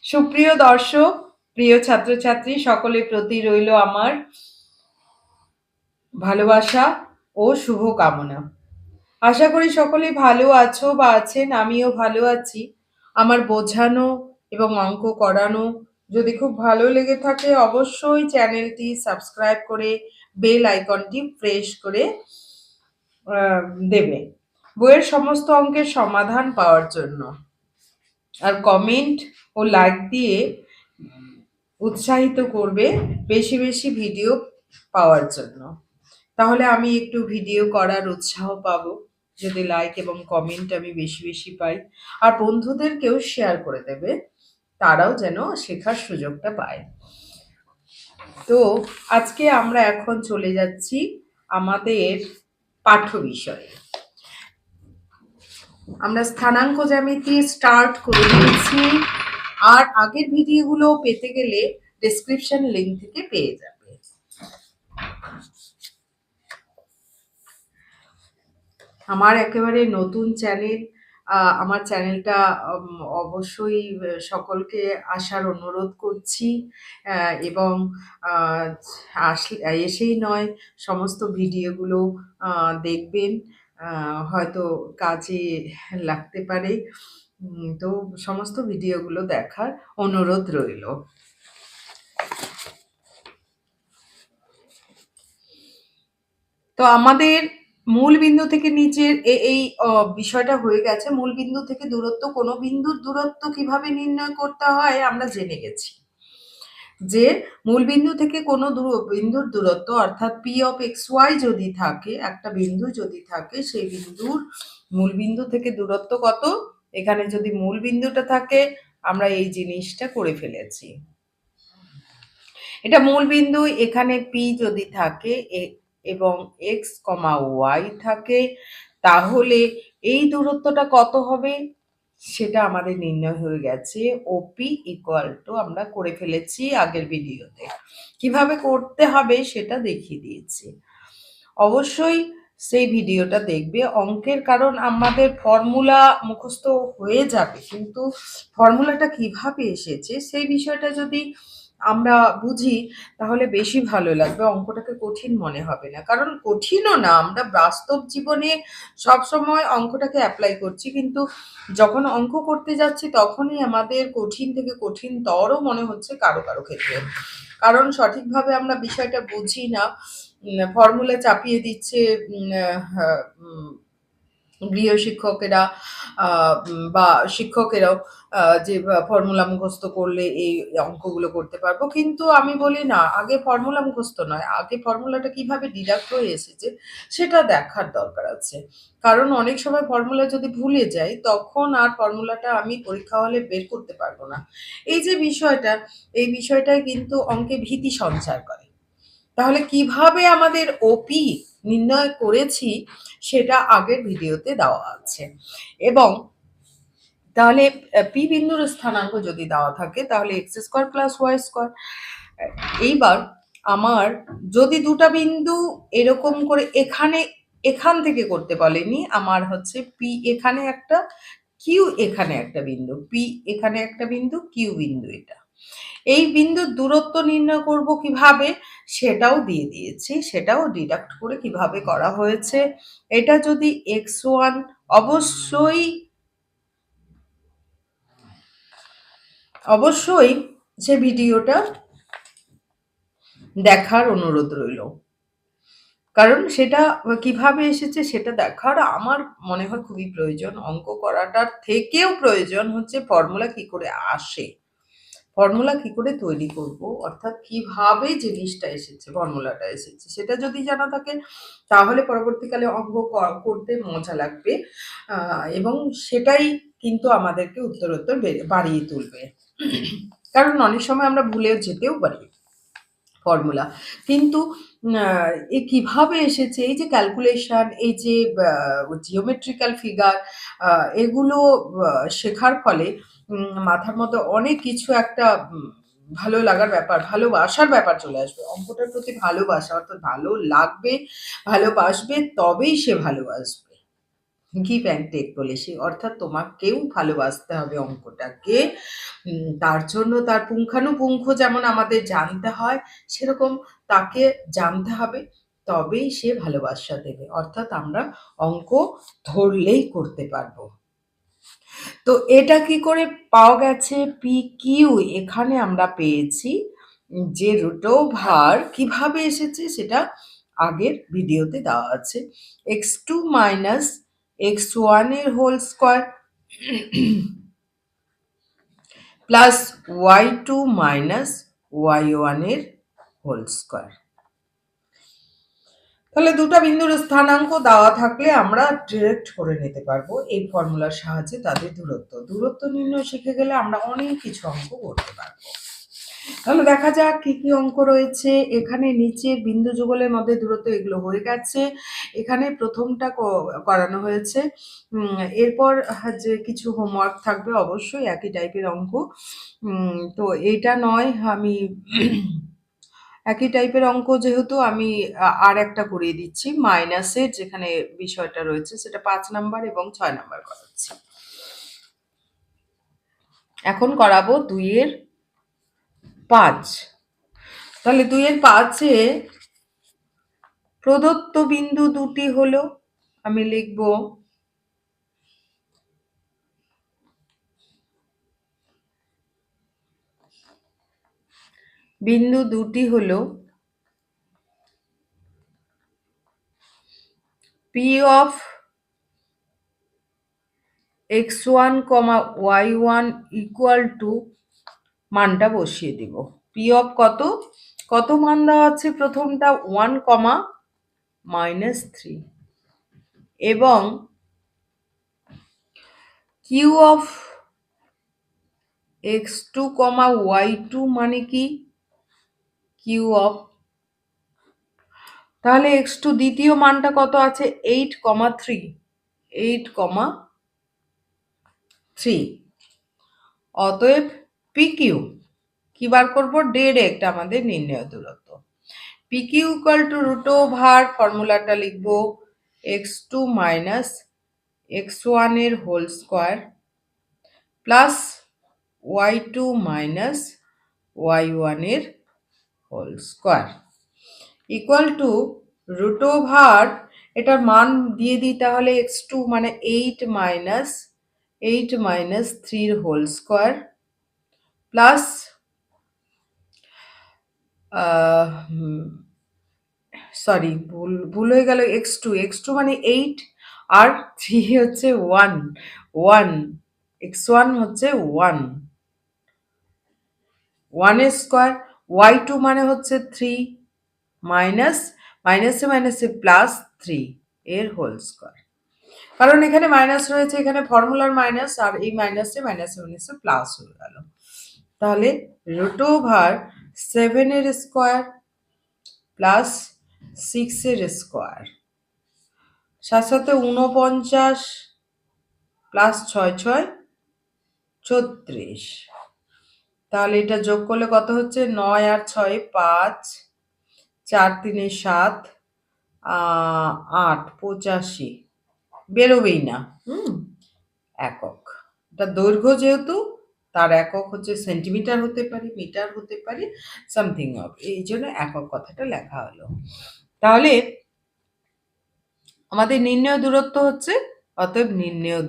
সুপ্রিয় দর্শক, প্রিয় ছাত্রছাত্রী সকলের প্রতি রইল আমার ভালোবাসা ও শুভকামনা। আশা করি সকলেই ভালো আছো বা আছেন, আমিও ভালো আছি। আমার বোঝানো এবং অঙ্ক করানো যদি খুব ভালো লেগে থাকে অবশ্যই চ্যানেলটি সাবস্ক্রাইব করে বেল আইকনটি প্রেস করে আহ, দেবে বইয়ের সমস্ত অঙ্কের সমাধান পাওয়ার জন্য। আর কমেন্ট ও লাইক দিয়ে উৎসাহিত করবে বেশি বেশি ভিডিও পাওয়ার জন্য। তাহলে আমি একটু ভিডিও করার উৎসাহ পাবো যদি লাইক এবং কমেন্ট আমি বেশি বেশি পাই। আর বন্ধুদেরকেও শেয়ার করে দেবে, তারাও যেন শেখার সুযোগটা পায়। তো আজকে আমরা এখন চলে যাচ্ছি আমাদের পাঠ্য বিষয়ে। আমরা স্থানাঙ্ক জ্যামিতি স্টার্ট করে দিয়েছি, আর আগের ভিডিওগুলো পেতে গেলে ডেসক্রিপশন লিংক থেকে পেয়ে যাবে। আমার একেবারে নতুন চ্যানেল, আমার চ্যানেলটা অবশ্যই সকলকে আসার অনুরোধ করছি, এবং এসেই নয়, সমস্ত ভিডিওগুলো দেখবেন, হয়তো কাজে লাগতে পারে। তো সমস্ত ভিডিওগুলো দেখার অনুরোধ রইল। তো আমাদের মূল বিন্দু থেকে নিচের এই বিষয়টা হয়ে গেছে। মূল বিন্দু থেকে দূরত্ব, কোনো বিন্দুর দূরত্ব কিভাবে নির্ণয় করতে হয় আমরা জেনে গেছি। যে মূল বিন্দু থেকে কোনো বিন্দুর দূরত্ব অর্থাৎ পি অফ এক্স ওয়াই যদি থাকে, একটা বিন্দু যদি থাকে, সেই বিন্দুর মূল বিন্দু থেকে দূরত্ব কত। এখানে যদি মূল বিন্দুটা থাকে আমরা এই জিনিসটা করে ফেলেছি। এটা মূল বিন্দু, এখানে পি যদি থাকে এবং এক্স কমা ওয়াই থাকে, তাহলে এই দূরত্বটা কত হবে সেটা আমাদের নির্ণয় হয়ে গেছে। ওপি ইকুয়াল টু আমরা করে ফেলেছি আগের ভিডিওতে। কিভাবে করতে হবে সেটা দেখিয়ে দিয়েছি, অবশ্যই সেই ভিডিওটা দেখবে। অঙ্কের কারণ আমাদের ফর্মুলা মুখস্থ হয়ে যাবে, কিন্তু ফর্মুলাটা কিভাবে এসেছে সেই বিষয়টা যদি আমরা বুঝি তাহলে বেশি ভালো লাগবে, অঙ্কটাকে কঠিন মনে হবে না। কারণ কঠিনও না, আমরা বাস্তব জীবনে সবসময় অঙ্কটাকে অ্যাপ্লাই করছি, কিন্তু যখন অঙ্ক করতে যাচ্ছি তখনই আমাদের কঠিন থেকে কঠিনতরও মনে হচ্ছে কারো কারো ক্ষেত্রে। কারণ সঠিকভাবে আমরা বিষয়টা বুঝি না, ফর্মুলা চাপিয়ে দিচ্ছে গৃহ শিক্ষকেরা বা শিক্ষকেরাও, যে ফর্মুলা মুখস্থ করলে এই অঙ্কগুলো করতে পারবো। কিন্তু আমি বলি না, আগে ফর্মুলা মুখস্থ নয়, আগে ফর্মুলাটা কিভাবে ডিডাক্ট হয়ে এসেছে সেটা দেখার দরকার আছে। কারণ অনেক সময় ফর্মুলা যদি ভুলে যাই তখন আর ফর্মুলাটা আমি পরীক্ষা হলে বের করতে পারবো না। এই যে বিষয়টা, এই বিষয়টাই কিন্তু অঙ্কে ভীতি সঞ্চার করে। তাহলে কিভাবে আমাদের ওপি নির্ণয় করেছি সেটা আগের ভিডিওতে দেওয়া আছে। এবং তাহলে পি বিন্দুর স্থানাঙ্ক যদি দেওয়া থাকে তাহলে x square plus y square. এইবার আমার যদি দুটা বিন্দু এরকম করে এখান থেকে করতে বলেনি, আমার হচ্ছে পি এখানে একটা, কিউ এখানে একটা বিন্দু, পি এখানে একটা বিন্দু, কিউ বিন্দু এটা। এই বিন্দুর দূরত্ব নির্ণয় করব কিভাবে সেটাও দিয়ে দিয়েছি, সেটাও ডিডাক্ট করে কিভাবে করা হয়েছে। এটা যদি x1, অবশ্যই অবশ্যই সে ভিডিওটা দেখার অনুরোধ রইল, কারণ সেটা কিভাবে এসেছে সেটা দেখার আমার মনে হয় খুবই প্রয়োজন। অঙ্ক করাটার থেকেও প্রয়োজন হচ্ছে ফর্মুলা কি করে আসে, ফর্মুলা কি করে তৈরি করব, অর্থাৎ কিভাবে জিনিসটা এসেছে, ফর্মুলাটা এসেছে, সেটা যদি জানা থাকে তাহলে পরবর্তীকালে অঙ্ক করতে মজা লাগবে, এবং সেটাই কিন্তু আমাদেরকে উত্তরোত্তর বাড়িয়ে তুলবে। কারণ অনেক সময় আমরা ভুলে যেতেও পারি ফর্মুলা, কিন্তু এ কিভাবে এসেছে, এই যে ক্যালকুলেশন, এই যে জিওমেট্রিক্যাল ফিগার, এগুলো শেখার ফলে মাথার মধ্যে অনেক কিছু একটা ভালো লাগার ব্যাপার, ভালোবাসার ব্যাপার চলে আসবে। অঙ্কটার প্রতি ভালোবাসা, অর্থাৎ ভালো লাগবে, ভালোবাসবে, তবেই সে ভালোবাসবে। গিভ অ্যান্ড টেক পলিসি, অর্থাৎ তোমাকেও ভালোবাসতে হবে অঙ্কটাকে। তার জন্য তার পুঙ্খানুপুঙ্খ যেমন আমাদের জানতে হয়, সেরকম তাকে জানতে হবে, তবেই সে ভালোবাসা দেবে। অর্থাৎ আমরা অঙ্ক ধরলেই করতে পারবো। তো এটা কি করে পাওয়া গেছে? পি কিউ এখানে আমরা পেয়েছি যে রুটোভার কিভাবে এসেছে সেটা আগের ভিডিওতে দেওয়া আছে। x2 মাইনাস x1 এর whole square plus y2 minus y1 এর হোল স্কোয়ার। তাহলে দুটো বিন্দুর স্থানাঙ্ক দেওয়া থাকলে আমরা ডিরেক্ট করে নিতে পারবো এই ফর্মুলার সাহায্যে তাদের দূরত্ব নির্ণয় শিখে গেলে আমরা অনেক কিছু অঙ্ক করতে পারবো। তাহলে দেখা যাক কি কি অঙ্ক রয়েছে। এখানে নিচের বিন্দু যুগলের মধ্যে দূরত্ব এগুলো হয়ে গেছে, এখানে প্রথমটা করানো হয়েছে। এরপর যে কিছু হোমওয়ার্ক থাকবে অবশ্যই একই টাইপের অঙ্ক। তো এইটা নয়, আমি একই টাইপের অঙ্ক যেহেতু আমি আর একটা করিয়ে দিচ্ছি, মাইনাসের যেখানে বিষয়টা রয়েছে সেটা 5 নাম্বার এবং 6 নাম্বার করাচ্ছি। এখন করাবো 2 এর 5। তাহলে 2 এর 5-এ প্রদত্ত বিন্দু দুটি হলো, আমি লিখব বিন্দু দুটি হলো P of x1, y1 equal to, মানটা বসিয়ে দিব। P of কত মান দেওয়া আছে? প্রথমটা 1, -3 এবং Q of x2, y2 মানে কি? Q of, তাহলে x2 দ্বিতীয় মানটা কত আছে? 8, 3। অতএব PQ কি বার করবো? ডিরেক্ট আমাদের নির্ণয় দূরত্ব। PQ ইকুয়াল টু রুটোভার, ফর্মুলাটা লিখবো x2 মাইনাস x1 এর whole square plus y2 minus y1 এর whole square equal to root over, এটার মান দিয়ে দিই তাহলে x2 মানে 8 মাইনাস 3 এর হোল স্কোয়ার প্লাস সরি ভুল হয়ে গেল, x2 মানে 8 আর 3 হচ্ছে 1 x1 হচ্ছে 1 এর স্কোয়ার, y2 মানে হচ্ছে 3 মাইনাসে প্লাস 3 এর হোল স্কোয়ার। কারণ এখানে মাইনাস রয়েছে, এখানে ফর্মুলার মাইনাস, আর এই মাইনাসে প্লাস হয়ে গেল। তাহলে রুটোভার 7 এর স্কোয়ার প্লাস 6 এর স্কোয়ার, সাথে 49 প্লাস 6 36। তাহলে এটা যোগ করলে কত হচ্ছে? 9 আর 6 5, 4 3 7, 8 85 বেরোবেই না। একক, এটা দৈর্ঘ্য যেহেতু তার একক হচ্ছে সেন্টিমিটার হতে পারে, মিটার হতে পারে, সামথিং অফ, এই জন্য একক কথাটা লেখা হলো। তাহলে আমাদের নির্ণয় দূরত্ব হচ্ছে, অতএব নির্ণয়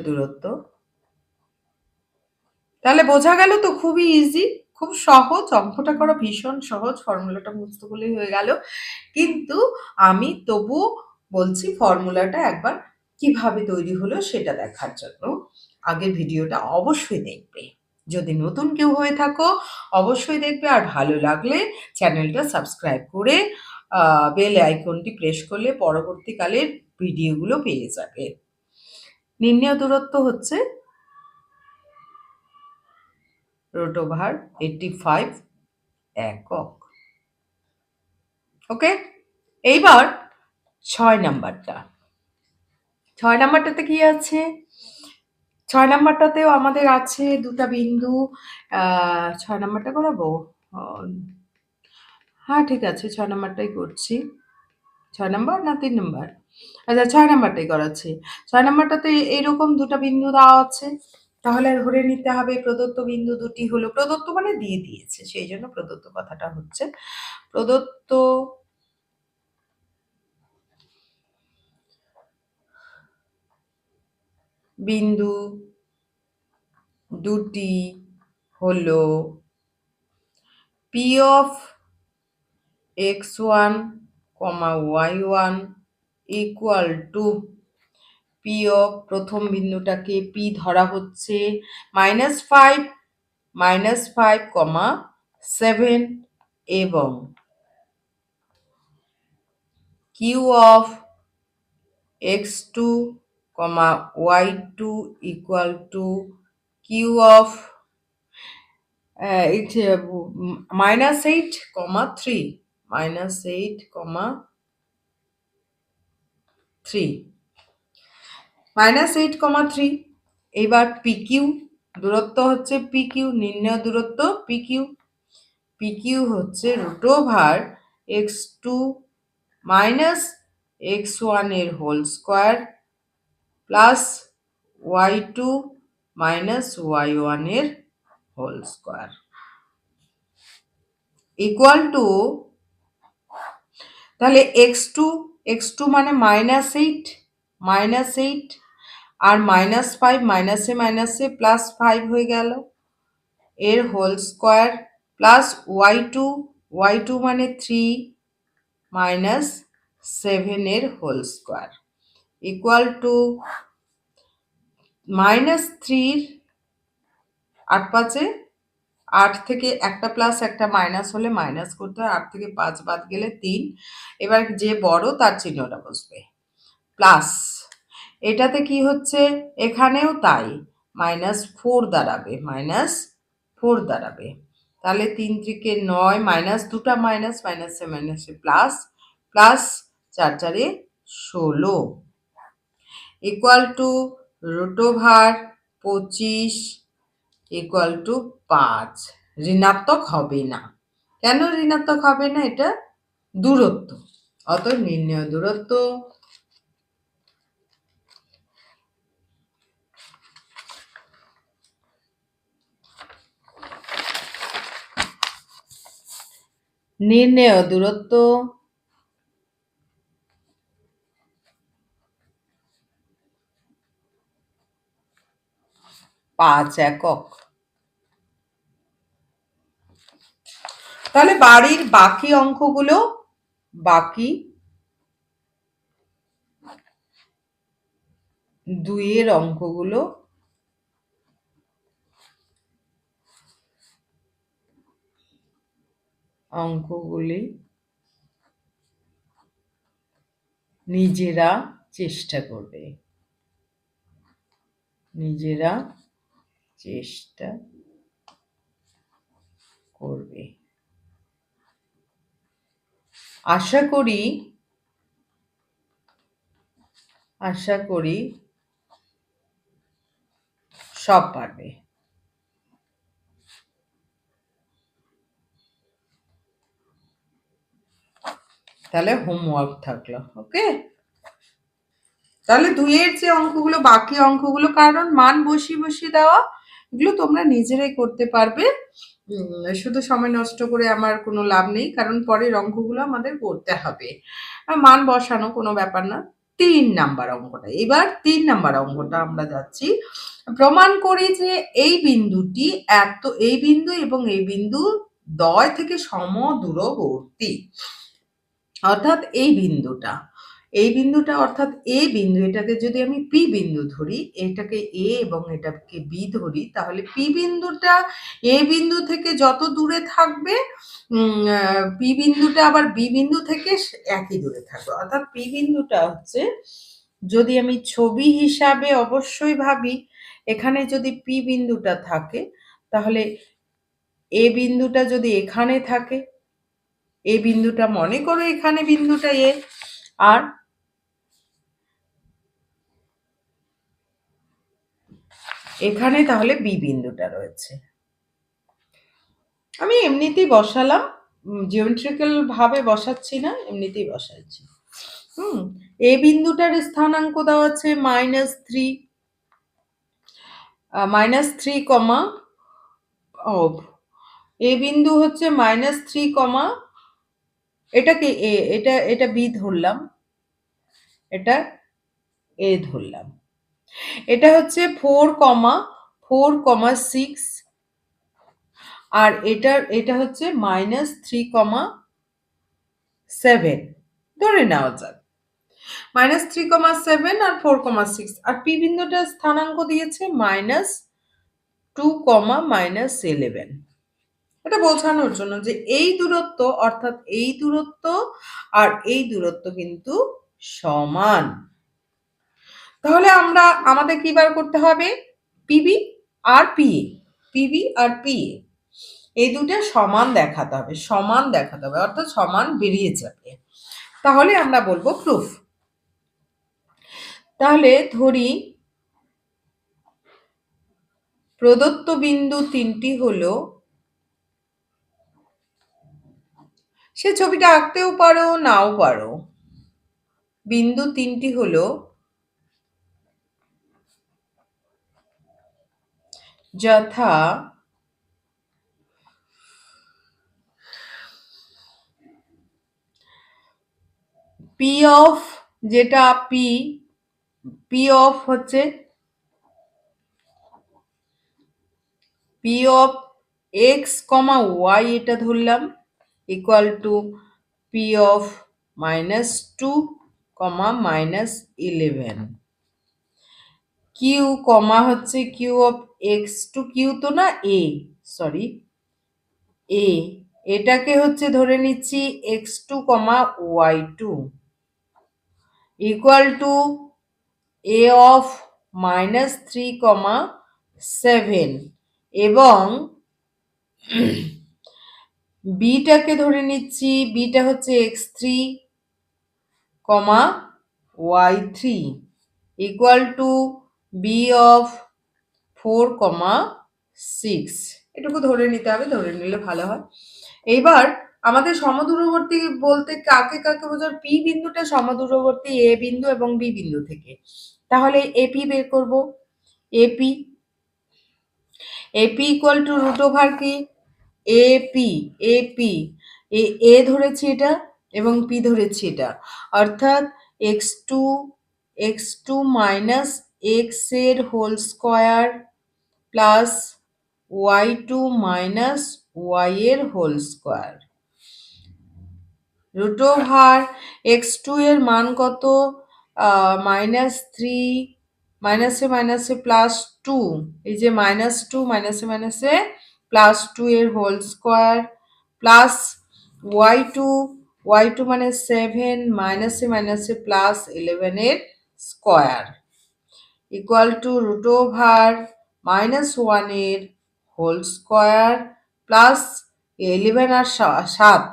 দূরত্ব তাহলে বোঝা গেল তো, খুবই ইজি, খুব সহজ অঙ্কটা করা, ভীষণ সহজ, ফর্মুলাটা মুখস্থ করলেই হয়ে গেল। কিন্তু আমি তবুও বলছি ফর্মুলাটা একবার কিভাবে তৈরি হলো সেটা দেখার জন্য আগের ভিডিওটা অবশ্যই দেখবে। যদি নতুন কেউ হয়ে থাকো অবশ্যই দেখবে, আর ভালো লাগলে চ্যানেলটা সাবস্ক্রাইব করে বেল আইকনটি প্রেস করলে পরবর্তীকালের ভিডিওগুলো পেয়ে যাবে। নির্ণয় দূরত্ব হচ্ছে রুটোভার 85 একক। ওকে, এইবার 6 নাম্বারটাতে কি আছে? 6 নাম্বারটাতেও আমাদের আছে দুটা বিন্দু। 6 নাম্বারটা করাবো? হ্যাঁ ঠিক আছে, 6 নাম্বারটাই করছি। 6 নাম্বার না 3 নাম্বার? আচ্ছা 6 নাম্বারটাই করাচ্ছি। 6 নাম্বারটাতে এইরকম ২ টা বিন্দু দেওয়া আছে। তাহলে ধরে নিতে হবে প্রদত্ত বিন্দু দুটি হলো, প্রদত্ত মানে দিয়ে দিয়েছে। সেইজন্য প্রদত্ত কথাটা হচ্ছে। প্রদত্ত বিন্দু দুটি হলো P of x1, y1 equal to P of প্রথম বিন্দুটাকে P ধরা হচ্ছে -5, -5, 7 এবং Q of x2, y2 equal to Q of -8, -8, 3 -8, 3 এবার PQ দূরত্ব হচ্ছে PQ, নির্ণয় দূরত্ব PQ। PQ হচ্ছে √ওভার x2 মাইনাস x1 এর whole square plus y2 minus y1 এর হোল স্কয়ার ইকুয়াল টু, তাহলে x2 মানে -8, আর -5 মাইনাসে মাইনাসে +5 হয়ে গেল এর হোল স্কয়ার প্লাস y2 মানে 3 মাইনাস 7 এর হোল স্কয়ার ইকুয়াল টু -3 8 5-এ 8 থেকে একটা প্লাস একটা মাইনাস হলে মাইনাস করতে হয়, 8 থেকে 5 বাদ গেলে 3। এবার যে বড় তার চিহ্নটা বসবে প্লাস, এটাতে কি হচ্ছে এখানেও তাই -4 দাঁড়াবে, তাহলে 3 থেকে 9 মাইনাস, দুটা মাইনাস, মাইনাসে মাইনাসে plus, plus 4 4-এ 16 equal to √25 equal to 5। ঋণাত্মক হবে না। কেন ঋণাত্মক হবে না? এটা দূরত্ব, অতএব নির্ণেয় দূরত্ব নির্ণেয় দূরত্ব 5 একক। তাহলে বাড়ির বাকি অঙ্কগুলো, বাকি 2 এর অঙ্কগুলি নিজেরা চেষ্টা করবে, আশা করি সব পারবে। তাহলে হোমওয়ার্ক থাকলো, ওকে। তাহলে 2 এর যে অঙ্কগুলো, বাকি অঙ্কগুলো, কারণ মান বসিয়ে দেওয়া, এগুলো তোমরা নিজেরাই করতে পারবে। শুধু সময় নষ্ট করে আমার কোনো লাভ নেই, কারণ পরের অঙ্কগুলো আমাদের করতে হবে। মান বসানো কোনো ব্যাপার না। 3 নাম্বার অঙ্কটা, এবার 3 নাম্বার অঙ্কটা আমরা যাচ্ছি। প্রমাণ করি যে এই বিন্দুটি এই বিন্দু এবং এই বিন্দু দ্বয় থেকে সমদূরবর্তী, অর্থাৎ এই বিন্দুটা অর্থাৎ এ বিন্দু, এটাকে যদি আমি পি বিন্দু ধরি, এটাকে এ এবং এটাকে বি ধরি, তাহলে পি বিন্দুটা এ বিন্দু থেকে যত দূরে থাকবে, পি বিন্দুটা আবার বি বিন্দু থেকে একই দূরে থাকবে। অর্থাৎ পি বিন্দুটা হচ্ছে, যদি আমি ছবি হিসাবে অবশ্যই ভাবি, এখানে যদি পি বিন্দুটা থাকে, তাহলে এ বিন্দুটা যদি এখানে থাকে, এ বিন্দুটা মনে করো এখানে বিন্দুটা এ, আর এখানে তাহলে বি বিন্দুটা রয়েছে। আমি এমনিতেই বসালাম, জিওমেট্রিক্যাল ভাবে বসাচ্ছি না, এমনিতেই বসাচ্ছি। এ বিন্দুটার স্থানাঙ্ক দেওয়া আছে -3, -3 কমা এ বিন্দু হচ্ছে -3, এটাকে এ, এটা বি ধরলাম, এটা এ ধরলাম। এটা হচ্ছে 4,6 আর এটা হচ্ছে -3,7 ধরে নেওয়া যাক। -3,7 আর 4,6 আর পি বিন্দুটার স্থানাঙ্ক দিয়েছে -2, -11। এটা বোঝানোর জন্য যে এই দূরত্ব অর্থাৎ এই দূরত্ব আর এই দূরত্ব কিন্তু সমান। তাহলে আমাদের কি বার করতে হবে? পিবি আর পিএ, পিবি আর পিএ এই দুটো সমান দেখাতে হবে, অর্থাৎ সমান বেরিয়ে যাবে। তাহলে আমরা বলবো প্রুফ। তাহলে ধরি প্রদত্ত বিন্দু তিনটি হলো, সে ছবিটা আঁকতেও পারো নাও পারো। বিন্দু তিনটি হলো যথা পি অফ, যেটা পি অফ হচ্ছে P of x comma y, এটা ধরলাম ইকুয়াল টু পি অফ -2 কমা -11। কিউ কমা হচ্ছে Q of x two, Q তো না এ, সরি এ, এটাকে হচ্ছে ধরে নিচ্ছি x2 comma y2 equal to A of -3 comma 7 এবং বিটাকে ধরে নিচ্ছি, বিটা হচ্ছে x3 comma y3 equal to B of 4,6। এটুকু ধরে নিতে হবে, ধরে নিলে ভালো হয়। এইবার আমাদের সমদূরবর্তী বলতে কাকে কাকে বোঝায়? পি বিন্দুটা সমদূরবর্তী এ বিন্দু এবং বি বিন্দু থেকে। তাহলে এপি বের করব। AP equal to root over কি এপি এ ধরেছি এটা এবং পি ধরেছি এটা, অর্থাৎ x2 মাইনাস এক্স এর whole square plus y2 minus y এর whole square root over x2 এর মান কত? -3, মাইনাসে +2, এই যে -2 মাইনাসে +2 এর হোল স্কোয়ার প্লাস y2 মানে 7 মাইনাসে +11 এর square equal to root over -1 এর হোল স্কোয়ার প্লাস 11 আর 7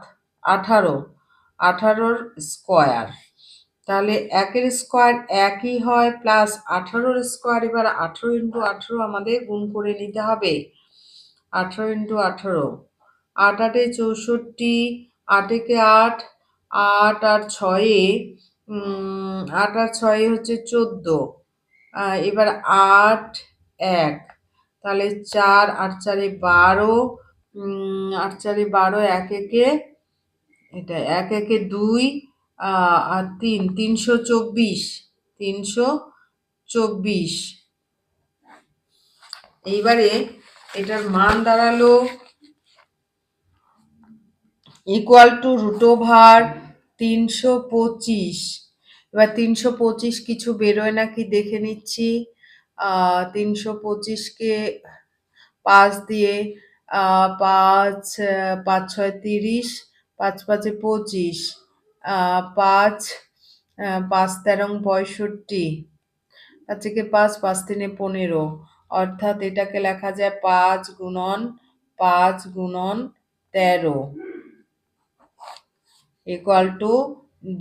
18 স্কোয়ার। তাহলে 1 এর স্কোয়ার একই হয় প্লাস 18 স্কোয়ার। এবার 18 ইন্টু 18 আমাদের গুণ করে নিতে হবে। 18 ইন্টু 18, 8 8 64, 8 একে 8, 8 আর 6 8 আর 6 হচ্ছে 14। এবার 8 1, তাহলে 4 8 4 12, 8 4 12, 1 একে এটা 1 একে 2 আর 3 324। এইবারে এটার মান দাঁড়ালো ইকুয়াল টু রুট ওভার 325। এবার 325 কিছু বেরোয় নাকি দেখে নিচ্ছি। 325কে 5 দিয়ে 5 5 6 30, 5 5 25, 5 5 13 65, 5 থেকে 5 5 3 15, অর্থাৎ এটাকে লেখা যায় 5 গুণন 5 গুণন 13 ইকুয়াল টু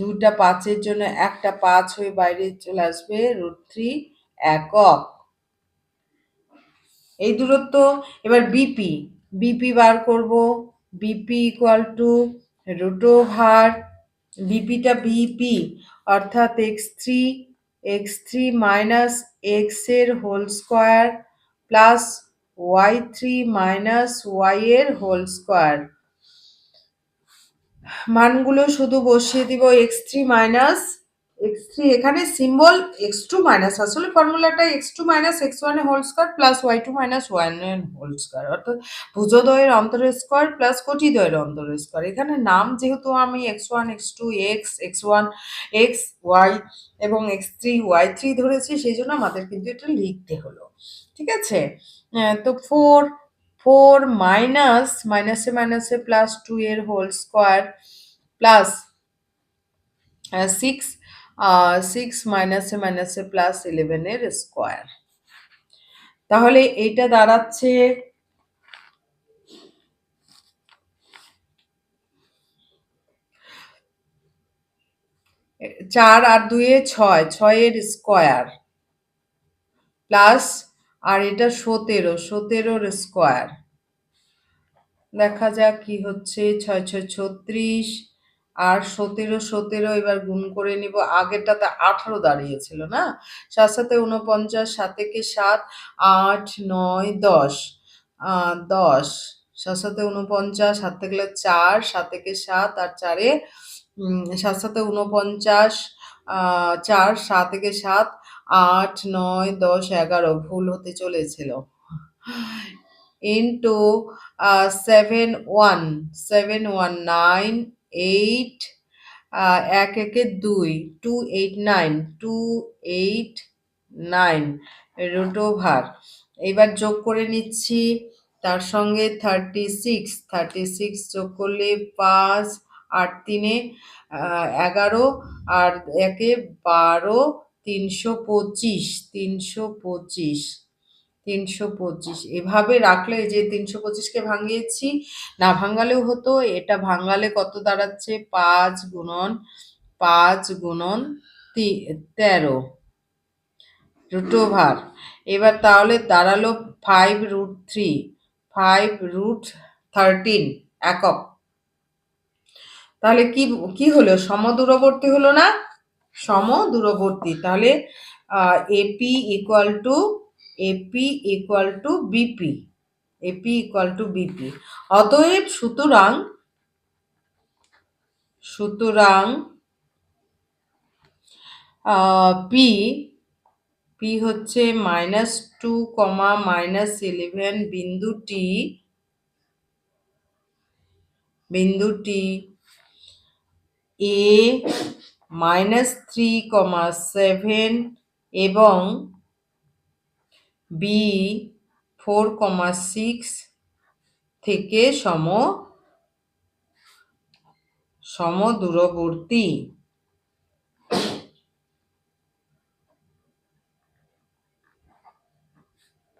দুটা 5-এর জন্য একটা 5 হয়ে বাইরে চলে আসবে √3 একক। এই দূরত্ব। এবার বিপি বার করব। BP equal to root over বিপিটা বিপি অর্থাৎ এক্স থ্রি মাইনাস এক্স এর whole square plus y3 minus y এর হোল স্কোয়ার। মানগুলো শুধু বসিয়ে দিব x three minus x three, এখানে সিম্বল এক্স টু মাইনাস, আসলে formula x two minus x one এর whole square plus y two minus one এর হোল স্কোয়ার, অর্থাৎ ভুজদ্বয়ের অন্তরের স্কোয়ার প্লাস কোটিদ্বয়ের অন্তরের স্কোয়ার। এখানে নাম যেহেতু আমি x one x two x one x y এবং এক্স থ্রি ওয়াই থ্রি ধরেছি, সেই জন্য আমাদের কিন্তু এটা লিখতে হলো। ঠিক আছে, তো ফোর মাইনাস মাইনাসে মাইনাসে প্লাস টু এর whole square plus six six মাইনাসে মাইনাসে প্লাস 11 এর স্কোয়ার। তাহলে এইটা দাঁড়াচ্ছে 4 আর 2 এ 6, 6 এর স্কোয়ার প্লাস আর এটা 17, 17 এর স্কোয়ার। দেখা যাক কি হচ্ছে, 6 6 36 আর 17 17 এবার গুণ করে নিব, আগেরটাতে 18 দাঁড়িয়েছিল না, 7 7 49, 7 থেকে 7 8 9 10 10, 7 7 49, 7 থেকে 4, 7 থেকে 7 আর 4 7 7 49, 4 7 থেকে 7 8 9 10 11, ভুল হতে চলেছিল, ইন্টু 7 1 7 1 9 8 এক একে 2 2 8 9 2 8 9 রুট ওভার। এবার যোগ করে নিচ্ছি, তার সঙ্গে 36 যোগ করলে 5 8 3 11 আর একে 12 325 325 325 এভাবে রাখলে, যে 325কে ভাঙিয়েছি, না ভাঙালেও হতো, এটা ভাঙালে কত দাঁড়াচ্ছে 5 গুণন 13 রুট ওভার। এবার তাহলে দাঁড়ালো 5√3 5√13 একক। তাহলে কি কি হলো, সমদূরবর্তী হলো না, সমদূরবর্তী। তাহলে AP equal to BP, AP equal to BP. অতএব সুতরাং পি পি হচ্ছে -2, -11 বিন্দুটি এ -3, 7 এবং বি 4, 6 থেকে সমদূরবর্তী।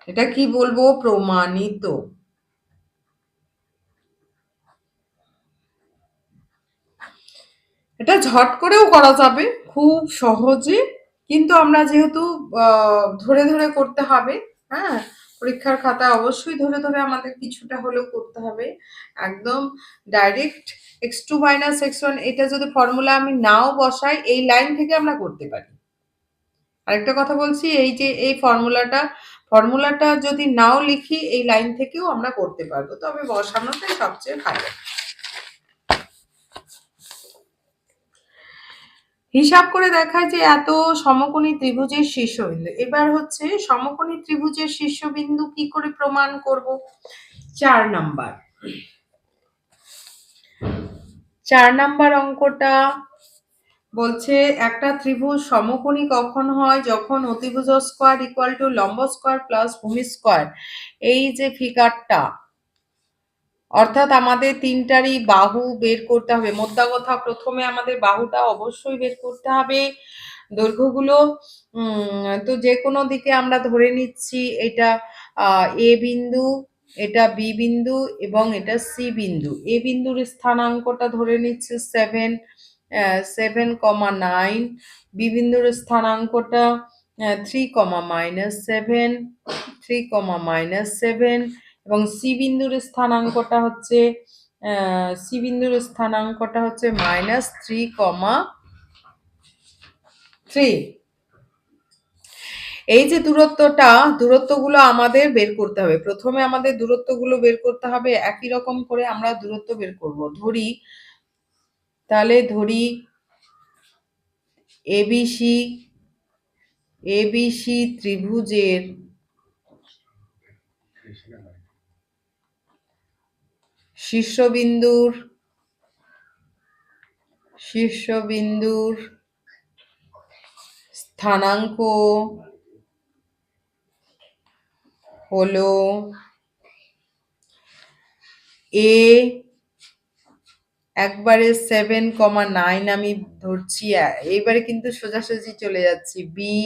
এটা কি বলবো, প্রমাণিত। এটা ঝট করেও করা যাবে খুব সহজে, কিন্তু আমরা যেহেতু ধরে ধরে করতে হবে, হ্যাঁ, পরীক্ষার খাতা অবশ্যই ধরে ধরে আমাদের কিছুটা হলেও করতে হবে। একদম direct x two minus x one, এটা যদি ফর্মুলা আমি নাও বসাই, এই লাইন থেকে আমরা করতে পারি। আরেকটা কথা বলছি, এই যে এই ফর্মুলাটা যদি নাও লিখি, এই লাইন থেকেও আমরা করতে পারবো, তবে বসানোটাই সবচেয়ে ভালো। হিসাব করে দেখায় যে এত সমকোণী ত্রিভুজের শীর্ষবিন্দু। এবার হচ্ছে সমকোণী ত্রিভুজের শীর্ষবিন্দু কি করে প্রমাণ করব। 4 নাম্বার অঙ্কটা বলছে, একটা ত্রিভুজ সমকোণী কখন হয়, যখন অতিভুজ স্কোয়ার ইকুয়াল টু লম্ব স্কোয়ার প্লাস ভূমি স্কোয়ার। এই যে ফিগারটা, অর্থাৎ আমাদের তিনটারই বাহু বের করতে হবে। মোদ্দা কথা, প্রথমে আমাদের বাহুটা অবশ্যই বের করতে হবে। দৈর্ঘ্যগুলো তো যে কোনো দিকে আমরা ধরে নিচ্ছি, এটা এ বিন্দু, এটা বি বিন্দু এবং এটা সি বিন্দু। এ বিন্দুর স্থানাঙ্কটা ধরে নিচ্ছে 7,9, বি বিন্দুর স্থানাঙ্কটা 3,-7 3,-7 এবং সি বিন্দুর স্থানাঙ্কটা হচ্ছে সি বিন্দুর স্থানাঙ্কটা হচ্ছে -3,3। এই যে দূরত্বগুলো আমাদের বের করতে হবে। প্রথমে আমাদের দূরত্বগুলো বের করতে হবে, একই রকম করে আমরা দূরত্ব বের করব। ধরি এবিসি ত্রিভুজের শীর্ষবিন্দুর স্থানাঙ্ক হলো এ, একবারে 7,9 আমি ধরছি। এইবারে কিন্তু সোজাসুজি চলে যাচ্ছি। B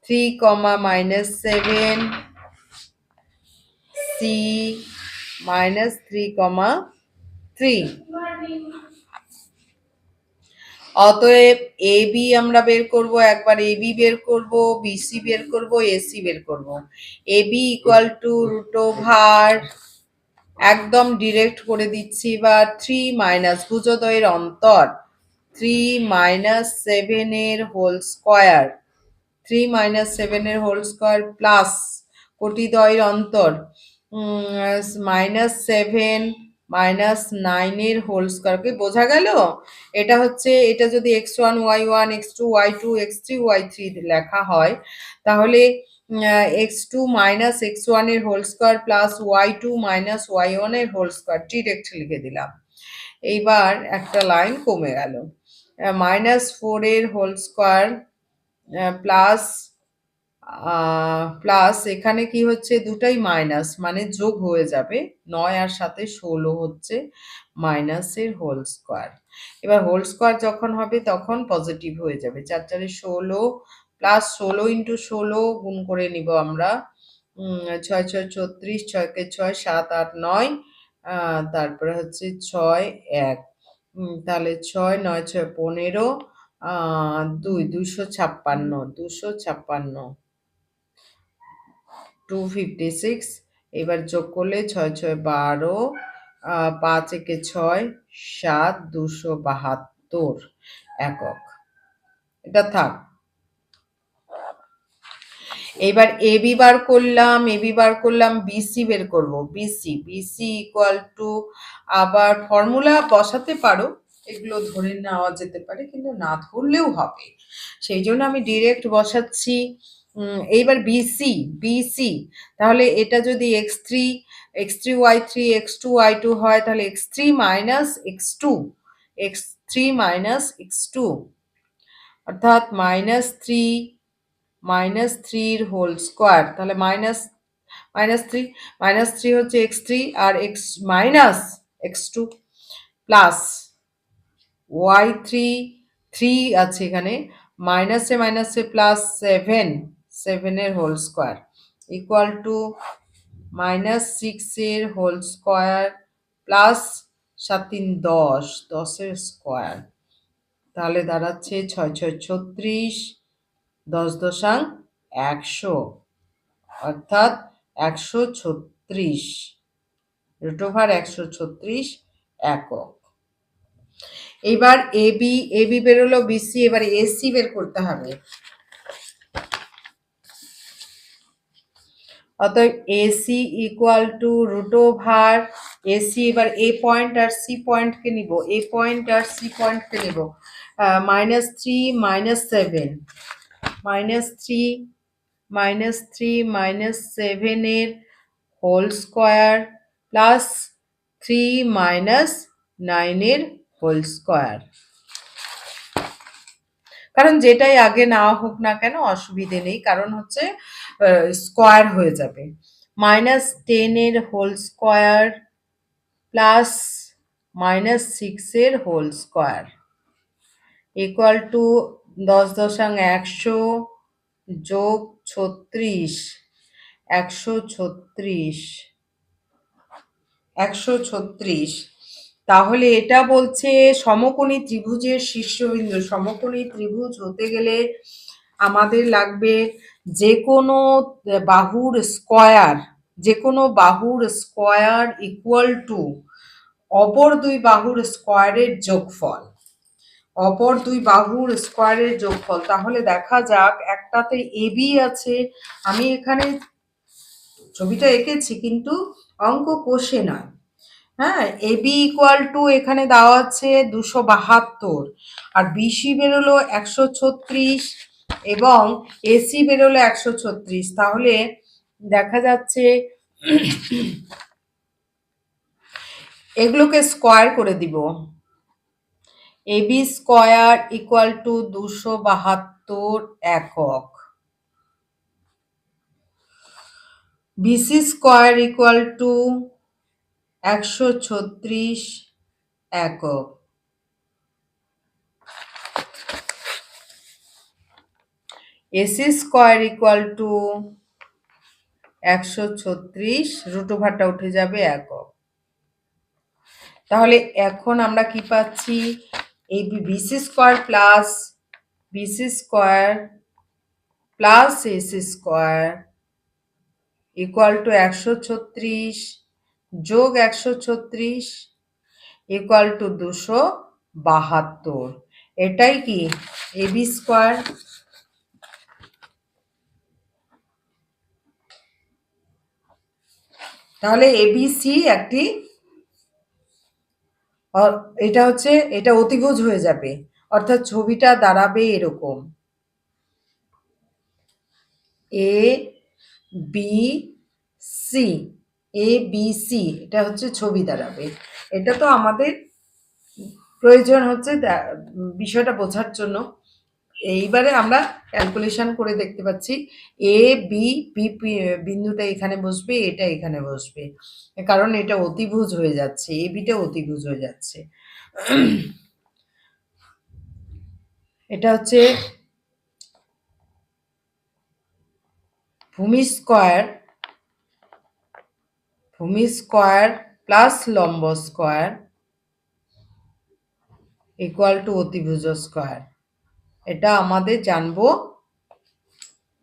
3,-7, C -3,3। অতএব এ বি আমরা বের করব, একবার এ বি বের করব, বিসি বের করব, এসি বের করব। এ বি ইকুয়াল টু √, একদম ডিরেক্ট করে দিচ্ছি, বা 3 মাইনাস ভুজদ্বয়ের অন্তর 3 - 7 এর হোল স্কয়ার, 3 - 7 এর হোল স্কয়ার প্লাস কোটিদ্বয়ের অন্তর -7 -9 এর হোল স্কয়ার। কি বোঝা গেল? এটা হচ্ছে, এটা যদি x1 y1 x2 y2 x3 y3 লেখা হয়, তাহলে x2 - x1 এর whole square plus y2 - y1 এর হোল স্কয়ার ডিরেক্ট লিখে দিলাম। এইবার একটা লাইন কমে গেল। -4 এর হোল স্কয়ার প্লাস এখানে কি হচ্ছে, দুটাই মাইনাস, মানে যোগ হয়ে যাবে। 9 আর 7 16 হচ্ছে মাইনাসের হোল স্কয়ার। এবার হোল স্কয়ার যখন হবে তখন পজিটিভ হয়ে যাবে। 4 4 16 প্লাস 16 × 16 গুণ করে নিব আমরা। 6 6 36, 6 কে 6 7 8 9, তারপরে হচ্ছে 6 1, তাহলে 6 9 6 15, 2 256 256। এবার যোগ করলে 6 6 12, 5 একে 6 7, 272 একক। এটা থাক। এবার এবি বার করলাম, বিসি বের করব। বিসি ইকুয়াল টু, আবার ফর্মুলা বসাতে পারো, এগুলো ধরে নেওয়া যেতে পারে, কিন্তু না ধরলেও হবে, সেই জন্য আমি ডিরেক্ট বসাচ্ছি। এইবার বিসি, তাহলে এটা যদি x3 y3 x2 y2 হয়, তাহলে x3 - x2, অর্থাৎ -3 হোল স্কয়ার। তাহলে -3 হচ্ছে x3 আর x2 প্লাস y3, 3 আছে এখানে, মাইনাসে প্লাস 7 এর হোল স্কয়ার ইকুয়াল টু -6 এর হোল স্কয়ার প্লাস 7 3 10, 10 এর স্কয়ার। তাহলে দাঁড়াচ্ছে 6 6 36, 10 দশাংশ 100, অর্থাৎ 136, √136 একক। এবার এবি বেরোলো, বিসি, এবার এসি বের করতে হবে। অতএব এসি ইকুয়াল টু √, এসি, এবার এ পয়েন্ট আর সি পয়েন্টকে নিব, -3 - 7 এর হোল স্কয়ার প্লাস 3 - 9 এর হোল স্কয়ার। কারণ যেটাই আগে নেওয়া হোক না কেন অসুবিধে নেই, কারণ হচ্ছে স্কয়ার হয়ে যাবে। -10 এর হোল স্কয়ার প্লাস -6 এর হোল স্কয়ার ইকুয়াল টু 10 দশাংশ 100 যোগ 36, 136। তাহলে এটা বলছে সমকোণী ত্রিভুজের শীর্ষবিন্দু। সমকোণী ত্রিভুজ হতে গেলে আমাদের লাগবে যে কোনো বাহুর স্কয়ার ইকুয়াল টু অপর দুই বাহুর স্কোয়ারের যোগফল। অপর দুই বাহুর স্কোয়ারের যোগফল। তাহলে দেখা যাক, একটাতে এবি আছে, আমি এখানে ছবিটা এঁকেছি কিন্তু অঙ্ক কষে নয়। হ্যাঁ, এবি ইকুয়াল টু এখানে দেওয়া আছে 272, আর বিসি বেরোলো 136, এবং এসি বেরোলো 136। তাহলে দেখা যাচ্ছে এগুলোকে স্কোয়ার করে দিব। এবি স্কোয়ার ইকুয়াল টু 272 একক, বিসি স্কোয়ার ইকুয়াল টু 136 একক, AC square equal to 136, root ওভারটা উঠে যাবে একক। তাহলে এখন আমরা কি পাচ্ছি, এই BC square plus BC square plus AC square equal to 136 যোগ 136 ইকুয়াল টু 272। এটাই কি এবি স্কোয়ার। তাহলে এবিসি একটি, এটা হচ্ছে, এটা অতিভুজ হয়ে যাবে, অর্থাৎ ছবিটা দাঁড়াবে এরকম, A B C, A B C, এটা হচ্ছে ছবি দাঁড়াবে। এটা তো আমাদের প্রয়োজন হচ্ছে বিষয়টা বোঝার জন্য। এইবারে আমরা ক্যালকুলেশন করে দেখতে পাচ্ছি, এ বি বিন্দুটা এখানে বসবে, এটা এখানে বসবে, কারণ এটা অতিভুজ হয়ে যাচ্ছে, এ বিটা অতিভুজ হয়ে যাচ্ছে। এটা হচ্ছে ভূমি স্কোয়ার প্লাস লম্ব স্কোয়ার ইকুয়াল টু অতিভুজ স্কোয়ার। এটা আমাদের জানবো,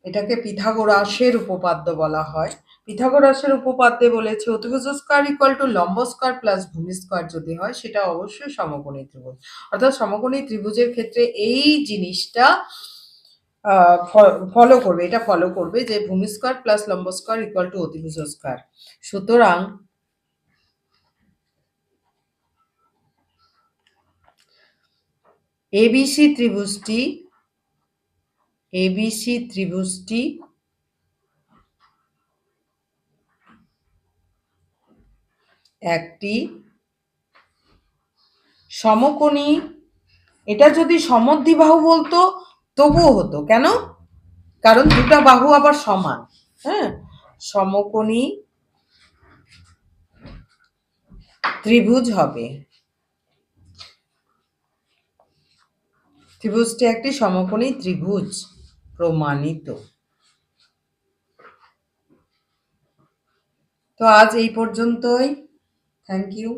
এটাকে পিথাগোরাসের উপপাদ্য বলা হয়। পিথাগোরাসের উপপাদ্যে বলেছে অতিভুজ স্কোয়ার ইকুয়াল টু লম্ব স্কোয়ার প্লাস ভূমি স্কোয়ার যদি হয় সেটা অবশ্যই সমকোণী ত্রিভুজ। অর্থাৎ সমকোণী ত্রিভুজের ক্ষেত্রে এই জিনিসটা ফলো করবে, এটা ফলো করবে যে ভূমি স্কোয়ার প্লাস লম্ব স্কোয়ার ইকুয়াল টু অতিভুজ স্কোয়ার। সুতরাং এবিসি ত্রিভুজটি একটি সমকোণী। এটা যদি সমদ্বিবাহু বলতো তবুও হতো, কেন? কারণ দুটা বাহু আবার সমান। হ্যাঁ, সমকোণী ত্রিভুজ হবে, ত্রিভুজটি একটি সমকোণী ত্রিভুজ, প্রমাণিত। তো আজ এই পর্যন্তই। Thank you.